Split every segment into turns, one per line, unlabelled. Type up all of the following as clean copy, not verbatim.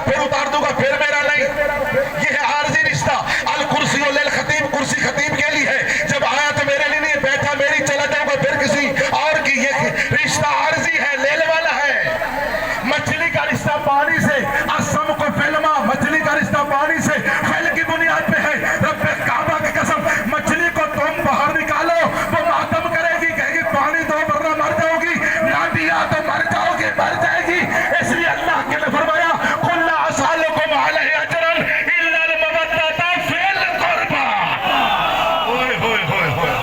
پھر اتار دوں گا، پھر میرا نہیں. یہ ہے عارضی رشتہ. الکرسی للخطیب، کرسی خطیب کے لیے ہے. جب آیا تو میرے لیے نہیں، بیٹھا میری چلا جاؤں گا پھر کسی اور کی. یہ رشتہ عارضی ہے، لیل والا ہے. مچھلی کا رشتہ پانی سے، اسم کو فلما، مچھلی کا رشتہ پانی سے فعل کی بنیاد پہ ہے. رب کعبہ کی قسم، مچھلی کو تم باہر نکالو وہ ماتم کرے گی، کہے گی پانی دو ورنہ مر جاؤ گی، نہ دیا تو مر جاؤ گی، مر جائے گی. اس لیے اللہ کے نے فرمایا قُلْ لَا أَسْأَلُكُمْ عَلَيْهِ أَجْرًا إِلَّا الْمَوَدَّةَ فِي الْقُرْبَى. ہوئے ہوئے ہوئے ہوئے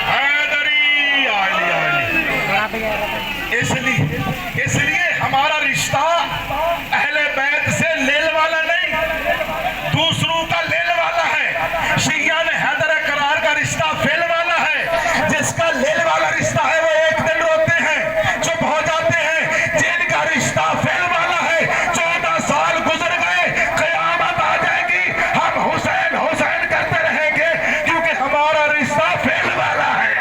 حیدری آلی آلی. اس لیے ہمارا رشتہ اہل بیت سے لیل والا نہیں، دوسروں کا لیل والا ہے. شیعہ نے حیدر قرار کا رشتہ فیل والا ہے. جس کا لیل والا رشتہ ہے وہ ایک دن روتے ہیں، چپ ہو جاتے ہیں. جن کا رشتہ فیل والا ہے 14 سال گزر گئے، قیامت آ جائے گی ہم حسین حسین کرتے رہیں گے کیونکہ ہمارا رشتہ فیل والا ہے.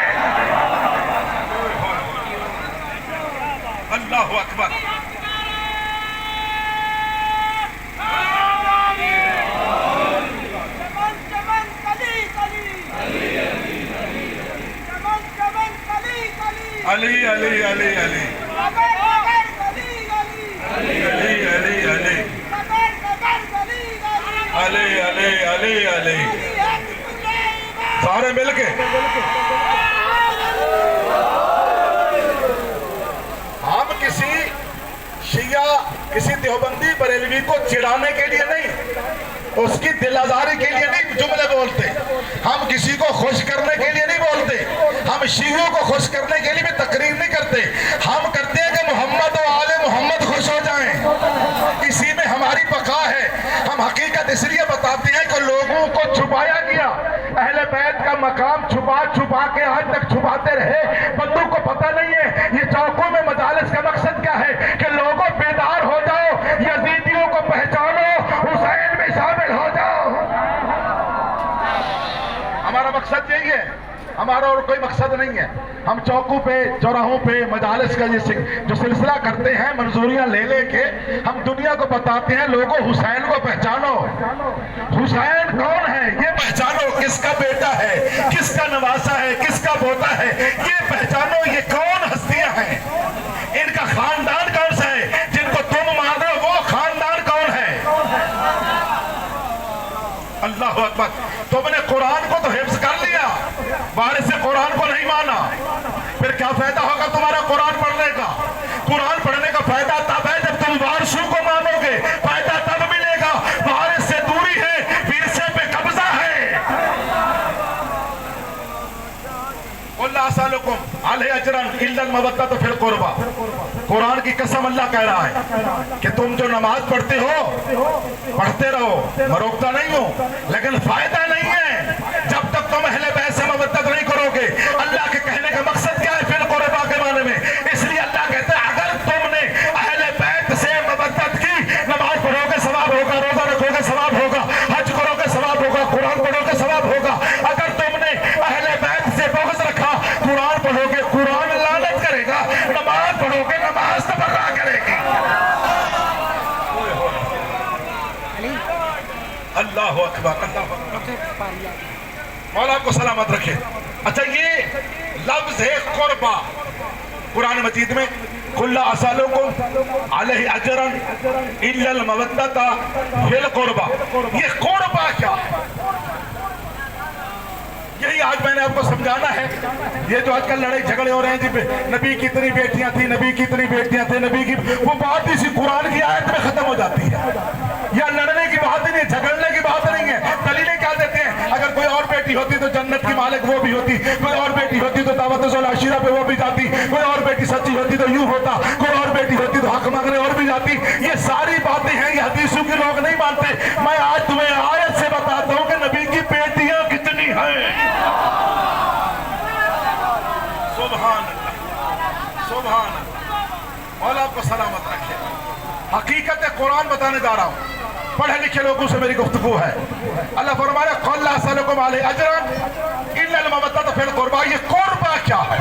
اللہ اکبر. علی علی علی علی علی علی علی علی علی علی علی. سارے مل کے ہم کسی شیعہ، کسی دیوبندی بریلوی کو چڑھانے کے لیے نہیں، اس کی دل آزاری کے لیے نہیں جملے بولتے. ہم کسی کو خوش کرنے کے لیے نہیں بولتے. ہم شیعوں کو خوش کرنے کے لیے بھی تقریر نہیں کرتے. ہم کرتے ہیں کہ محمد و آل محمد خوش ہو جائیں. اسی میں ہماری بقا ہے. ہم حقیقت اس لیے بتاتے ہیں کہ لوگوں کو چھپایا گیا. اہل بیت کا مقام چھپا چھپا کے آج تک چھپاتے رہے. بندوں کو پتہ نہیں ہے یہ چوکوں میں مجالس کا مقصد کیا ہے کہ لوگوں بیدار ہو جاؤ، یزیدیوں کو پہچانو، حسین میں شامل ہو جاؤ. ہمارا مقصد یہی ہے، ہمارا اور کوئی مقصد نہیں ہے. ہم چوکوں پہ، چوراہوں پہ مجالس کا جو سلسلہ کرتے ہیں منظوریاں لے لے کے، ہم دنیا کو بتاتے ہیں لوگوں حسین کو پہچانو. حسین کون ہے یہ پہچانو، کس کا بیٹا ہے، کس کا نواسا ہے، کس کا پوتا ہے، یہ پہچانو. یہ کون ہستیاں ہیں، ان کا خاندان کون سا ہے. جن کو تم مان رہے ہو وہ خاندان کون ہے. اللہ اکبر. تم نے قرآن کو تو حفظ کر لیا، وارث قرآن کو نہیں مانا. پھر کیا فائدہ ہوگا تمہارا قرآن پڑھنے کا. قرآن پڑھنے کا فائدہ تب ہے جب تم وارثوں کو مانو گے. فائدہ تب ملے گا. وارث سے دوری ہے، ورثے پہ قبضہ ہے. قُلْ لَا أَسْأَلُكُمْ عَلَيْهِ أَجْرًا إِلَّا الْمَوَدَّةَ فِي الْقُرْبَى. قرآن کی قسم اللہ کہہ رہا ہے کہ تم جو نماز پڑھتے ہو پڑھتے رہو، میں روکتا نہیں ہوں، لیکن فائدہ نہیں ہے جب تک تم اہل بیت سے مودت نہیں کرو گے. اللہ کے کہنے کا مقصد کیا ہے فی القربا کے معنی میں؟ اس لیے اللہ کہتا ہے اگر تم نے اہل بیت سے مودت کی، نماز پڑھو گے ثواب ہوگا، روزہ رکھو گے ثواب ہوگا، حج کرو گے ثواب ہوگا، قرآن پڑھو گے ثواب ہوگا. اگر تم نے اہل بیت سے بغض رکھا، قرآن پڑھو گے قرآن لعنت کرے گا، نماز پڑھو گے نماز تبرہ کرے گی. اللہ اکبر. اللہ اکبر. مولا آپ کو سلامت رکھے. اچھا یہ لفظ ہے قربہ قرآن مجید میں. قُلْ لَا أَسْأَلُكُمْ عَلَيْهِ أَجْرًا إِلَّا الْمَوَدَّةَ فِي الْقُرْبَى. یہ قربہ کیا ہے؟ یہی آج میں نے آپ کو سمجھانا ہے. یہ جو آج کل لڑائی جھگڑے ہو رہے ہیں جی نبی کی اتنی بیٹیاں تھیں، نبی کی اتنی بیٹیاں تھیں، نبی کی، وہ بات اسی قرآن کی آیت میں ختم ہو جاتی ہے. یا لڑنے کی بات ہی نہیں، جھگڑنے کی بات نہیں ہے. دلیلیں کیا دیتے ہیں؟ اگر کوئی اور بیٹی ہوتی تو جنت کی مالک وہ بھی ہوتی، کوئی اور بیٹی ہوتی تو دعوت العشیرہ پہ وہ بھی جاتی، کوئی اور بیٹی سچی ہوتی تو یوں ہوتا، کوئی اور بیٹی ہوتی تو حق مانگنے اور بھی جاتی. یہ ساری باتیں ہیں، یہ حدیثوں کے لوگ نہیں مانتے. میں آج تمہیں آیت سے بتاتا ہوں کہ نبی کی بیٹیاں کتنی ہیں. سبحان اللہ، سبحان اللہ. مولا آپ کو سلامت رکھے. حقیقت قرآن بتانے جا رہا ہوں. پڑھے لکھے لوگوں سے میری گفتگو ہے. اللہ فرمایا قُلْ لَا أَسْأَلُكُمْ عَلَيْهِ أَجْرًا إِلَّا الْمَوَدَّةَ فِي الْقُرْبَى. یہ قربہ کیا ہے؟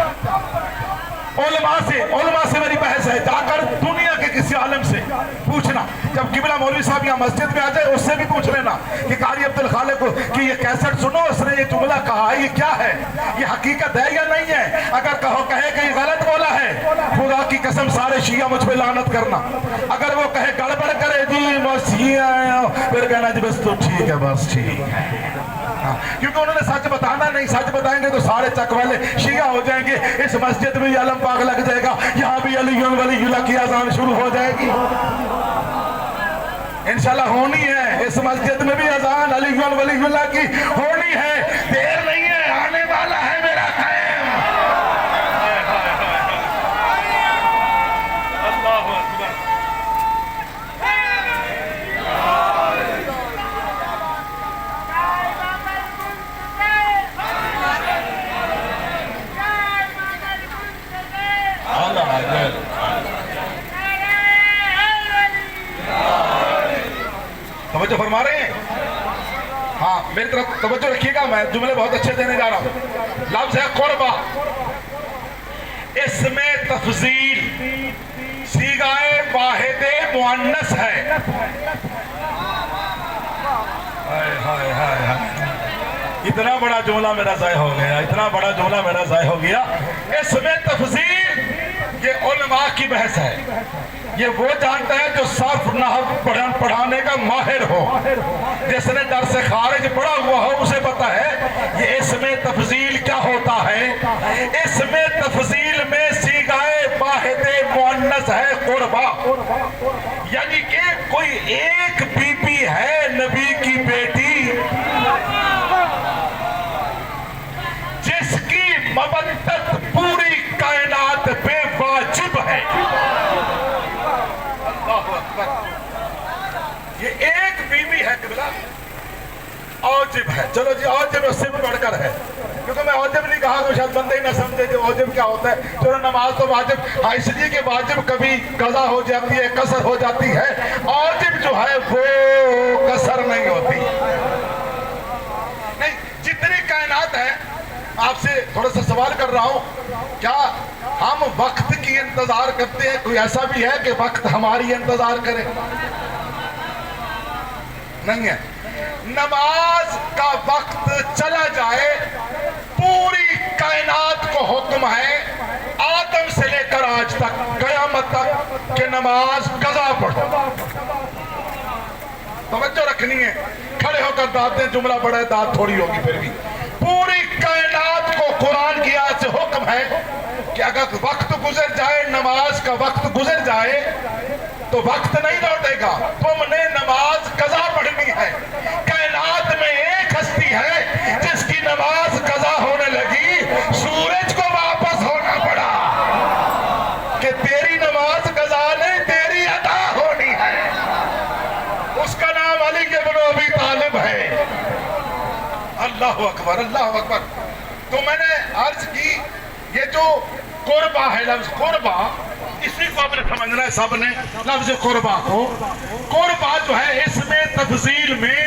علماء سے میری بحث ہے. جا کر دنیا کے کسی مسجد میں آ جائے اس سے بھی پوچھ لینا کہ قاری عبدل خالق کی یہ کیسٹ سنو، اس نے یہ جملہ کہا ہے، یہ کیا ہے، یہ حقیقت ہے یا نہیں ہے؟ اگر کہے کہ یہ غلط بولا ہے، خدا کی قسم سارے شیعہ مجھ پہ لعنت کرنا۔ اگر وہ کہے گڑبڑ کرے جی بس شیعہ، پھر کہنا جی بس تو ٹھیک ہے، بس ٹھیک ہے، کیونکہ انہوں نے سچ بتانا نہیں، سچ بتائیں گے تو سارے چک والے شیعہ ہو جائیں گے، اس مسجد میں علم پاک لگ جائے گا، یہاں بھی علی ولی اللہ کی اذان شروع ہو جائے گی، انشاءاللہ ہونی ہے، اس مسجد میں بھی اذان علی ولی اللہ کی ہونی ہے، دیر نہیں ہے، آنے والا ہے میرا قائم۔ اللہ اکبر۔ توجہ فرما رہے ہیں؟ ہاں میری طرف توجہ رکھیے گا، میں جملے بہت اچھے دینے جا رہا ہوں۔ لفظ ہے قربہ، اس میں تفضیل صیغہ واحد مؤنث ہے۔ اتنا بڑا جملہ میرا ضائع ہو گیا، اتنا بڑا جملہ میرا ضائع ہو گیا۔ اس میں تفضیل یہ علماء کی بحث ہے، یہ وہ جانتا ہے جو صرف نحو پڑھانے کا ماہر ہو، جس نے درس خارج پڑھا ہوا ہو اسے پتا ہے یہ اس میں تفضیل کیا ہوتا ہے۔ اس میں تفضیل میں صیغہ واحد مؤنث ہے قربہ، یعنی کہ کوئی ایک بی بی ہے نبی کی بیٹی جس کی مبتت پوری کائنات پہ واجب ہے۔ یہ ایک بیوی ہے قبلہ، اوجب ہے، چلو جی اوجب اس سے بھی بڑھ کر ہے، کیونکہ میں اوجب نہیں کہا تو شاید بندے ہی نہ سمجھے جو اوجب کیا ہوتا ہے۔ چلو نماز تو واجب، ہاں اس لیے کہ واجب کبھی قضا ہو جاتی ہے، قصر ہو جاتی ہے، اوجب جو ہے وہ قصر نہیں ہوتی۔ نہیں، جتنی کائنات ہے، آپ سے تھوڑا سا سوال کر رہا ہوں، کیا ہم وقت کی انتظار کرتے ہیں؟ کوئی ایسا بھی ہے کہ وقت ہماری انتظار کرے؟ نہیں ہے۔ نماز کا وقت چلا جائے، پوری کائنات کو حکم ہے آدم سے لے کر آج تک قیامت تک کہ نماز قضا پڑھو۔ توجہ رکھنی ہے، کھڑے ہو کر داد دیں، جملہ بڑا ہے، داد تھوڑی ہوگی پھر بھی۔ پوری کائنات کو قرآن کی آیت سے حکم ہے کہ اگر وقت گزر جائے، نماز کا وقت گزر جائے تو وقت نہیں لوٹے گا، تم نے نماز قضا پڑھنی ہے۔ کائنات میں ایک ہستی ہے جس کی نماز قضا ہونے لگی، سورج کو واپس ہونا پڑا کہ تیری نماز قضا نہیں، تیری ادا ہونی ہے۔ اس کا نام علی بن ابی طالب ہے۔ اللہ اکبر، اللہ اکبر۔ تو میں نے عرض کی یہ جو قربہ ہے، لفظ قربہ، اسی کو آپ نے سمجھنا ہے سب نے، لفظ قربہ کو۔ قربہ جو ہے اس میں تفضیل میں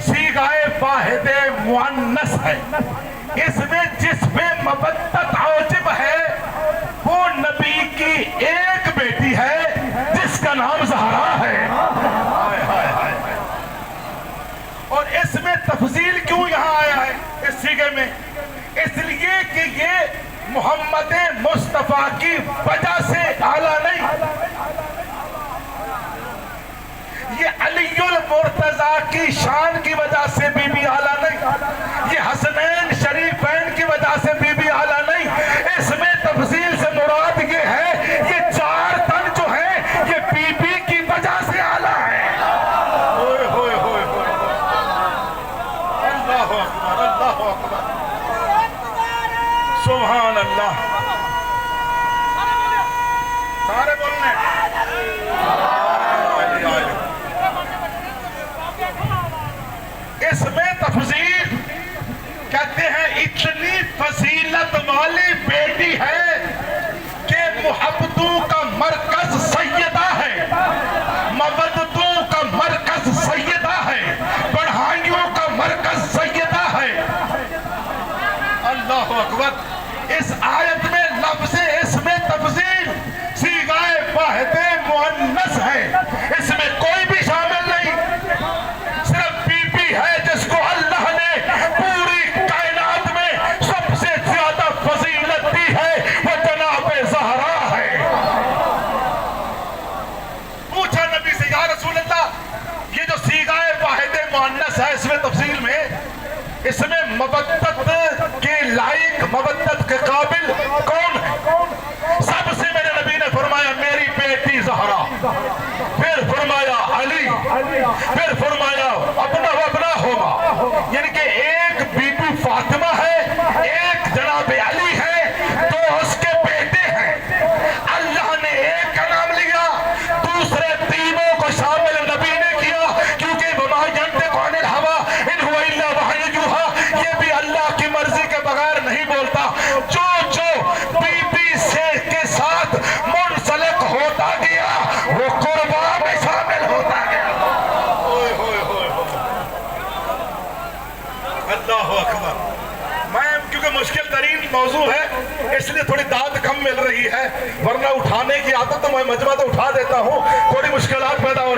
صیغہ واحد مؤنث ہے، اس میں جس میں مبتت اوجب ہے وہ نبی کی ایک بیٹی ہے جس کا نام زہرا ہے۔ اور اس میں تفضیل کیوں یہاں آیا ہے اس صیغے میں؟ اس لیے کہ یہ محمد مصطفیٰ کی وجہ سے اعلیٰ نہیں، یہ علی المرتضیٰ کی شان کی وجہ سے بی بی اعلیٰ نہیں، یہ حسنین شریفین کی وجہ سے بی بی اعلیٰ نہیں۔ اس میں تفضیل سے مراد یہ ہے یہ چار تن جو ہیں یہ بی بی کی وجہ سے اعلیٰ ہے۔ اللہ اکبر، اللہ اکبر، سبحان اللہ، سارے بولنے۔ اس میں تفضیل کہتے ہیں اتنی فضیلت والی بیٹی ہے کہ محبتوں کا مرکز سیدہ ہے، مودتوں کا مرکز سیدہ ہے، بڑھائیوں کا مرکز سیدہ ہے۔ اللہ اکبر۔ اس آیت میں لفظ اس میں تفضیل صیغہ واحد مؤنث ہے، اس میں کوئی بھی شامل نہیں اللہ اکبر. میں کیونکہ مشکل ترین موضوع ہے اس لیے تھوڑی داد کم مل رہی ہے, ورنہ اٹھانے کی عادت تو میں مجمع تو اٹھا دیتا ہوں, تھوڑی مشکلات پیدا ہو